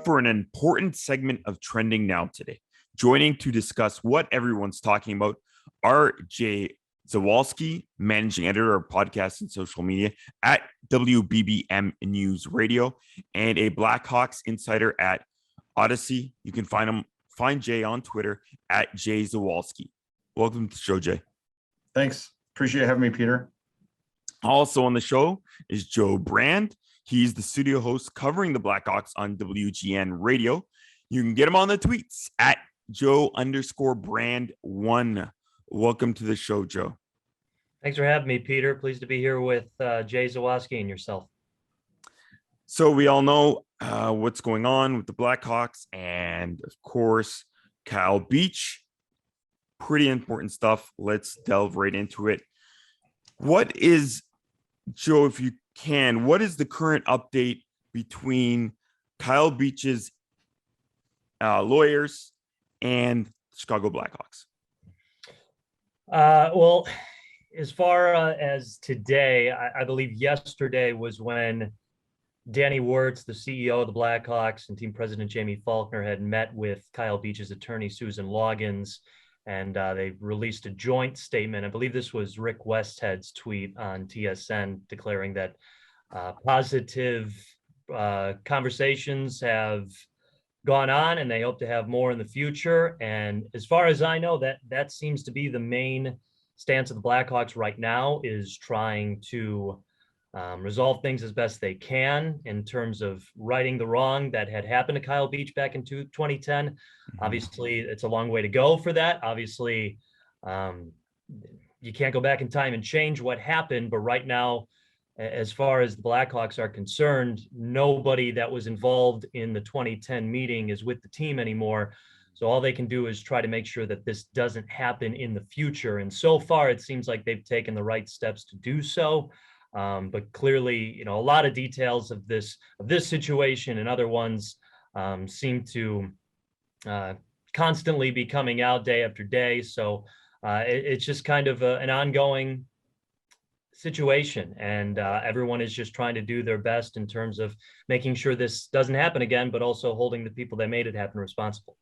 for an important segment of Trending Now today. Joining to discuss what everyone's talking about are Zawaski, managing editor of podcasts and social media at WBBM News Radio, and a Blackhawks insider at Odyssey. You can find Jay on Twitter at Zawaski. Welcome to the show, Jay. Thanks. Appreciate having me, Peter. Also on the show is Joe Brand. He's the studio host covering the Blackhawks on WGN Radio. You can get him on the tweets at Joe_Brand1. Welcome to the show, Joe. Thanks for having me, Peter. Pleased to be here with Jay Zawaski and yourself. So we all know what's going on with the Blackhawks and, of course, Kyle Beach. Pretty important stuff. Let's delve right into it. What is, Joe, if you can, what is the current update between Kyle Beach's lawyers and Chicago Blackhawks? Well, as far as today, I believe yesterday was when Danny Wirtz, the CEO of the Blackhawks, and team president Jamie Faulkner had met with Kyle Beach's attorney, Susan Loggins, and they released a joint statement. I believe this was Rick Westhead's tweet on TSN declaring that positive conversations have gone on and they hope to have more in the future. And as far as I know, that seems to be the main stance of the Blackhawks right now, is trying to resolve things as best they can in terms of righting the wrong that had happened to Kyle Beach back in 2010. Mm-hmm. Obviously, it's a long way to go for that. Obviously, you can't go back in time and change what happened, but right now, as far as the Blackhawks are concerned, nobody that was involved in the 2010 meeting is with the team anymore. So all they can do is try to make sure that this doesn't happen in the future. And so far, it seems like they've taken the right steps to do so. But clearly, a lot of details of this situation and other ones seem to constantly be coming out day after day. So it's just kind of an ongoing situation, and everyone is just trying to do their best in terms of making sure this doesn't happen again, but also holding the people that made it happen responsible.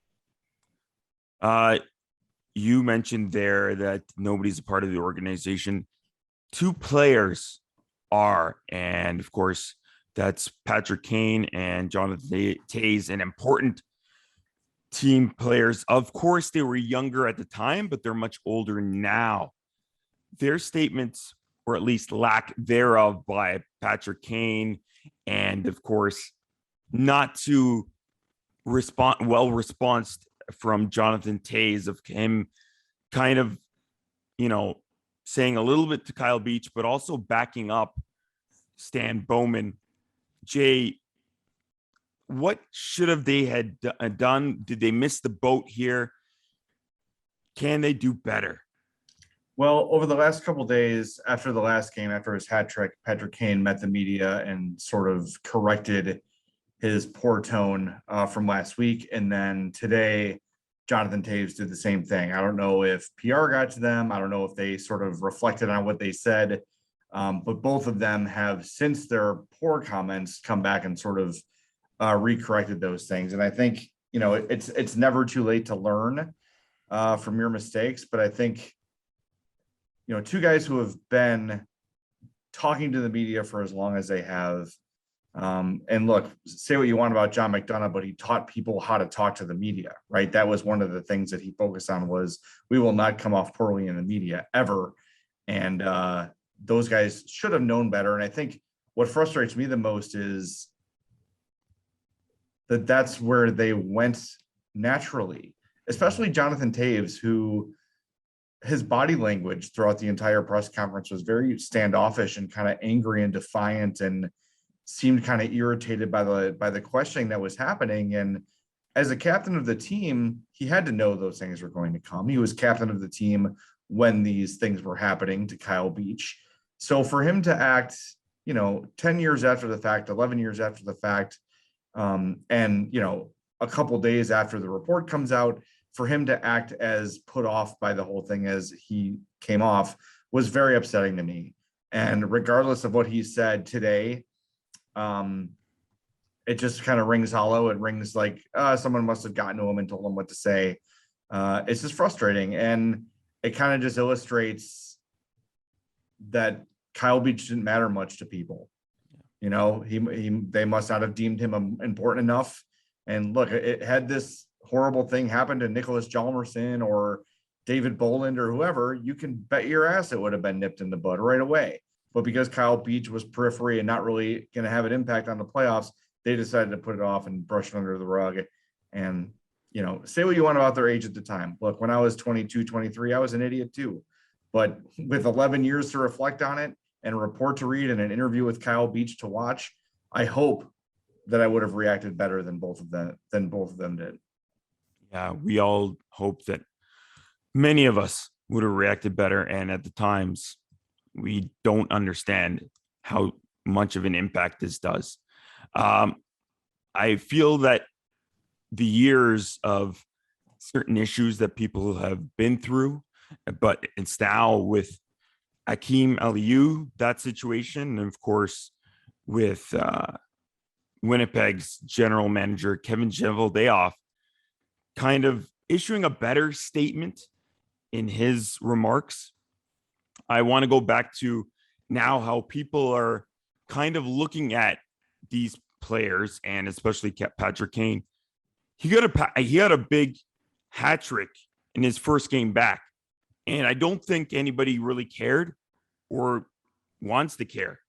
You mentioned there that nobody's a part of the organization. Two players are, and of course, that's Patrick Kane and Jonathan Toews, and important team players. Of course, they were younger at the time, but they're much older now. Their statements, or at least lack thereof, by Patrick Kane, and of course, not to response from Jonathan Toews, of him kind of, saying a little bit to Kyle Beach, but also backing up Stan Bowman. Jay, what should have they had done? Did they miss the boat here? Can they do better? Well, over the last couple of days after the last game, after his hat trick, Patrick Kane met the media and sort of corrected his poor tone from last week. And then today, Jonathan Toews did the same thing. I don't know if PR got to them. I don't know if they sort of reflected on what they said. But both of them have, since their poor comments, come back and sort of recorrected those things. And I think, it's never too late to learn from your mistakes. But I think, two guys who have been talking to the media for as long as they have, and look, say what you want about John McDonough, but he taught people how to talk to the media, right? That was one of the things that he focused on, was we will not come off poorly in the media ever. And those guys should have known better. And I think what frustrates me the most is that that's where they went naturally, especially Jonathan Toews, who his body language throughout the entire press conference was very standoffish and kind of angry and defiant, and seemed kind of irritated by the questioning that was happening. And as a captain of the team, he had to know those things were going to come. He was captain of the team when these things were happening to Kyle Beach. So for him to act, 10 years after the fact, 11 years after the fact, and, a couple days after the report comes out, for him to act as put off by the whole thing as he came off was very upsetting to me. And regardless of what he said today, it just kind of rings hollow. It rings like someone must have gotten to him and told him what to say. It's just frustrating. And it kind of just illustrates that Kyle Beach didn't matter much to people. You know, they must not have deemed him important enough. And look, it had this horrible thing happen to Nicholas Hjalmarsson or David Boland or whoever, you can bet your ass it would have been nipped in the bud right away. But because Kyle Beach was periphery and not really going to have an impact on the playoffs, they decided to put it off and brush it under the rug. And, you know, say what you want about their age at the time. Look, when I was 22, 23, I was an idiot too. But with 11 years to reflect on it and a report to read and an interview with Kyle Beach to watch, I hope that I would have reacted better than both of them did. Yeah, we all hope that many of us would have reacted better. And at the times, we don't understand how much of an impact this does. I feel that the years of certain issues that people have been through, but it's now with Akim Aliu, that situation, and of course, with Winnipeg's general manager, Kevin Cheveldayoff, kind of issuing a better statement in his remarks. I want to go back to now how people are kind of looking at these players, and especially Patrick Kane. He had a big hat trick in his first game back, and I don't think anybody really cared or wants to care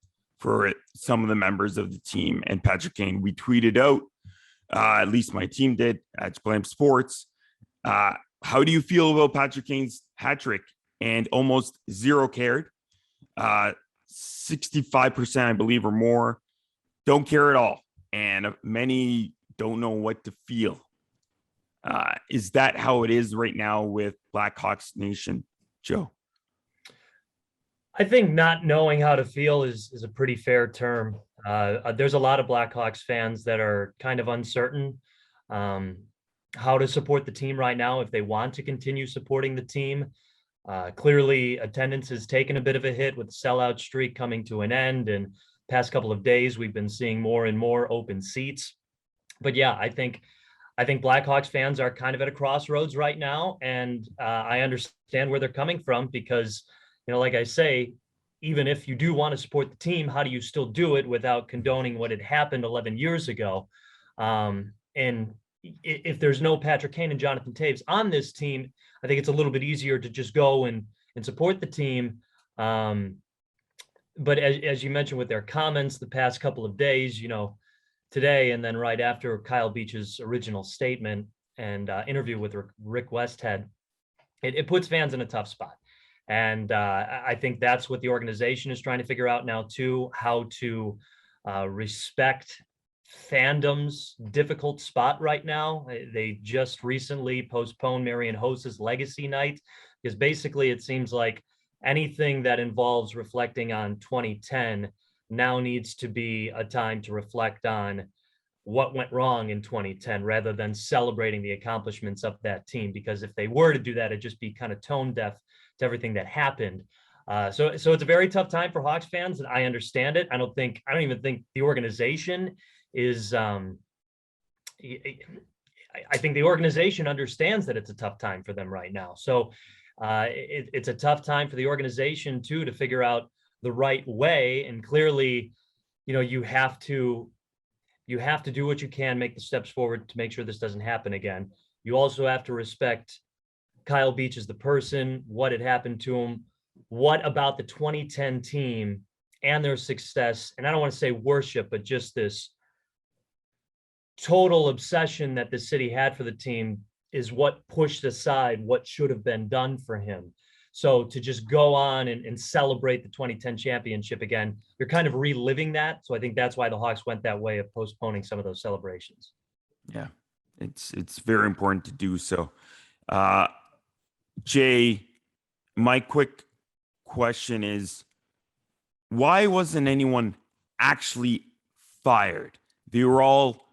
for some of the members of the team and Patrick Kane. We tweeted out, at least my team did, at Blame Sports. How do you feel about Patrick Kane's hat trick? And almost zero cared. 65%, I believe, or more, don't care at all. And many don't know what to feel. Is that how it is right now with Blackhawks Nation, Joe? I think not knowing how to feel is a pretty fair term. There's a lot of Blackhawks fans that are kind of uncertain how to support the team right now if they want to continue supporting the team. Clearly, attendance has taken a bit of a hit with the sellout streak coming to an end. And past couple of days, we've been seeing more and more open seats. But yeah, I think Blackhawks fans are kind of at a crossroads right now. And I understand where they're coming from because, you know, like I say, even if you do want to support the team, how do you still do it without condoning what had happened 11 years ago? And if there's no Patrick Kane and Jonathan Toews on this team, I think it's a little bit easier to just go and support the team. But as you mentioned with their comments the past couple of days, you know, today and then right after Kyle Beach's original statement and interview with Rick Westhead, it puts fans in a tough spot. And I think that's what the organization is trying to figure out now too, how to respect fandom's difficult spot right now. They just recently postponed Marian Hossa's legacy night because basically it seems like anything that involves reflecting on 2010 now needs to be a time to reflect on what went wrong in 2010 rather than celebrating the accomplishments of that team. Because if they were to do that, it'd just be kind of tone deaf to everything that happened. So it's a very tough time for Hawks fans, and I understand it. I don't even think the organization is I think the organization understands that it's a tough time for them right now. So it's a tough time for the organization too to figure out the right way. And clearly, you know, you have to do what you can, make the steps forward to make sure this doesn't happen again. You also have to respect Kyle Beach as the person, what had happened to him, what about the 2010 team and their success. And I don't want to say worship, but just this total obsession that the city had for the team is what pushed aside what should have been done for him. So to just go on and celebrate the 2010 championship again, you're kind of reliving that. So I think that's why the Hawks went that way of postponing some of those celebrations. Yeah, it's very important to do so. Jay, my quick question is, why wasn't anyone actually fired? They were all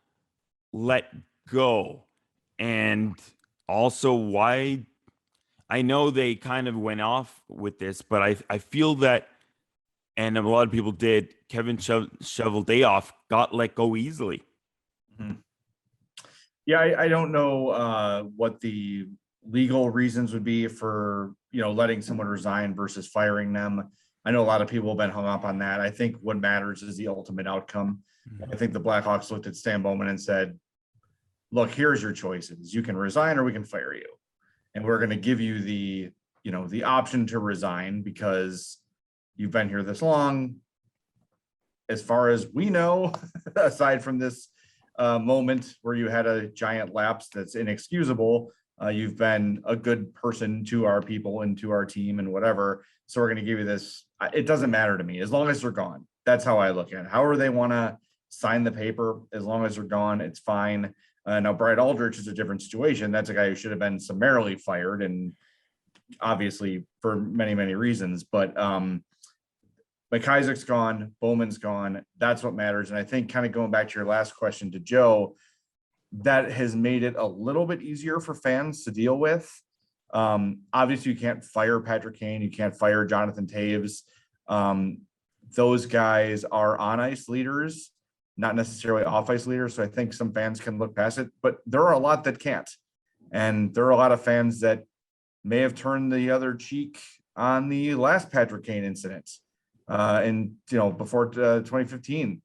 let go. And also, why? I know they kind of went off with this, but I feel that, and a lot of people did, Kevin Cheveldayoff got let go easily. Yeah, I don't know what the legal reasons would be for, letting someone resign versus firing them. I know a lot of people have been hung up on that. I think what matters is the ultimate outcome. I think the Blackhawks looked at Stan Bowman and said, look, here's your choices. You can resign or we can fire you. And we're going to give you the option to resign because you've been here this long. As far as we know, aside from this moment where you had a giant lapse that's inexcusable, you've been a good person to our people and to our team and whatever. So we're going to give you this. It doesn't matter to me as long as they're gone. That's how I look at it. However they want to sign the paper, as long as they're gone, it's fine. Now, Brad Aldrich is a different situation. That's a guy who should have been summarily fired, and obviously for many, many reasons. But McIsaac's gone, Bowman's gone. That's what matters. And I think kind of going back to your last question to Joe, that has made it a little bit easier for fans to deal with. Obviously, you can't fire Patrick Kane. You can't fire Jonathan Toews. Those guys are on-ice leaders, not necessarily off-ice leaders. So I think some fans can look past it, but there are a lot that can't. And there are a lot of fans that may have turned the other cheek on the last Patrick Kane incident. And before 2015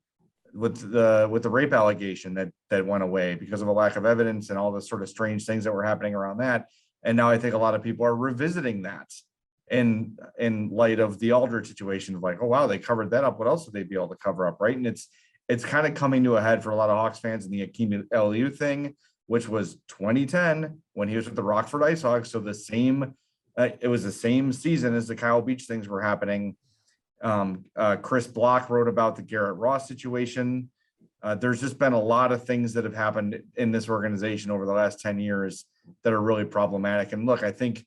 with the rape allegation that went away because of a lack of evidence and all the sort of strange things that were happening around that. And now I think a lot of people are revisiting that in light of the Aldrich situation of like, oh wow, they covered that up. What else would they be able to cover up? Right. And it's kind of coming to a head for a lot of Hawks fans in the Akim Aliu thing, which was 2010 when he was with the Rockford Ice Hawks. So it was the same season as the Kyle Beach things were happening. Chris Block wrote about the Garrett Ross situation. There's just been a lot of things that have happened in this organization over the last 10 years that are really problematic. And look, I think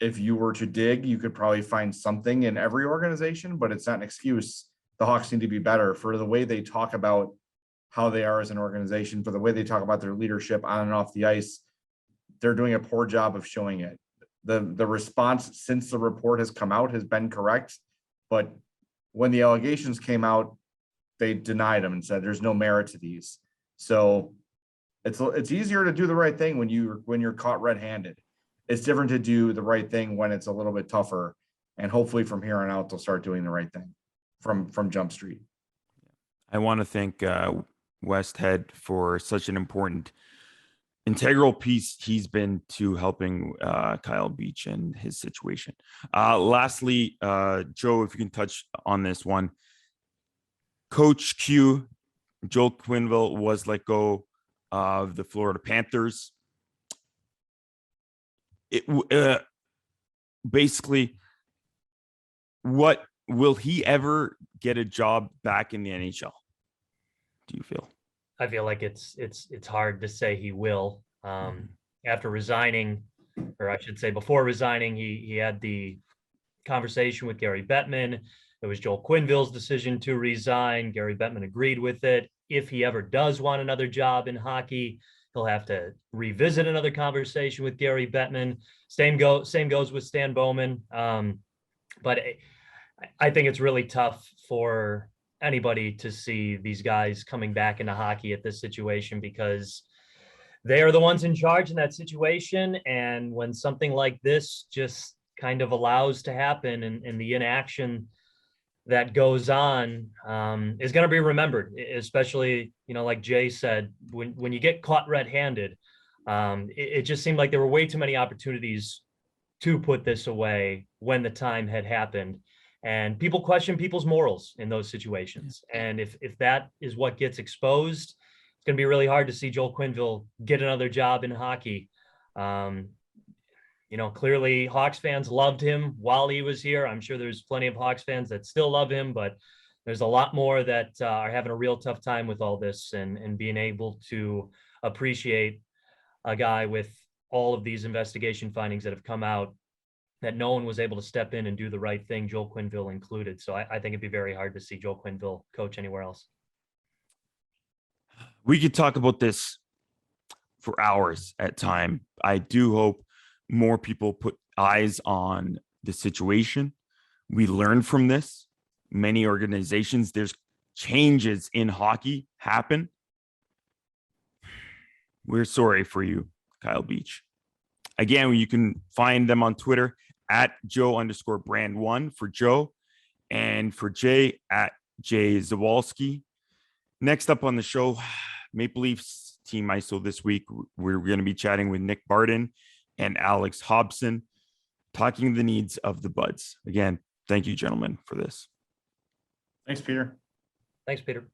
if you were to dig, you could probably find something in every organization, but it's not an excuse. The Hawks need to be better for the way they talk about how they are as an organization, for the way they talk about their leadership on and off the ice. They're doing a poor job of showing it. The response since the report has come out has been correct. But when the allegations came out, they denied them and said there's no merit to these. So it's easier to do the right thing when you're caught red-handed. It's different to do the right thing when it's a little bit tougher. And hopefully from here on out, they'll start doing the right thing from Jump Street. I want to thank Westhead for such an important integral piece he's been to helping Kyle Beach and his situation. Lastly, Joe, if you can touch on this one. Coach Q, Joel Quenneville, was let go of the Florida Panthers. Basically, what will he ever get a job back in the NHL? Do you feel? I feel like it's hard to say he will. After resigning, or I should say before resigning, he had the conversation with Gary Bettman. It was Joel Quenneville's decision to resign. Gary Bettman agreed with it. If he ever does want another job in hockey, he'll have to revisit another conversation with Gary Bettman. Same goes with Stan Bowman. But I think it's really tough for anybody to see these guys coming back into hockey at this situation because they are the ones in charge in that situation. And when something like this just kind of allows to happen and the inaction that goes on is going to be remembered, especially, like Jay said, when you get caught red-handed, it just seemed like there were way too many opportunities to put this away when the time had happened. And people question people's morals in those situations. And if that is what gets exposed, it's going to be really hard to see Joel Quenneville get another job in hockey. Clearly Hawks fans loved him while he was here. I'm sure there's plenty of Hawks fans that still love him, but there's a lot more that are having a real tough time with all this and being able to appreciate a guy with all of these investigation findings that have come out that no one was able to step in and do the right thing, Joel Quenneville included. So I think it'd be very hard to see Joel Quenneville coach anywhere else. We could talk about this for hours at time. I do hope more people put eyes on the situation. We learn from this. Many organizations, there's changes in hockey happen. We're sorry for you, Kyle Beach. Again, you can find them on Twitter at Joe_brand1 for Joe, and for Jay at Jay Zawaski. Next up on the show, Maple Leafs team ISO this week. We're going to be chatting with Nick Barden and Alex Hobson, talking the needs of the Buds. Again, thank you, gentlemen, for this. Thanks, Peter. Thanks, Peter.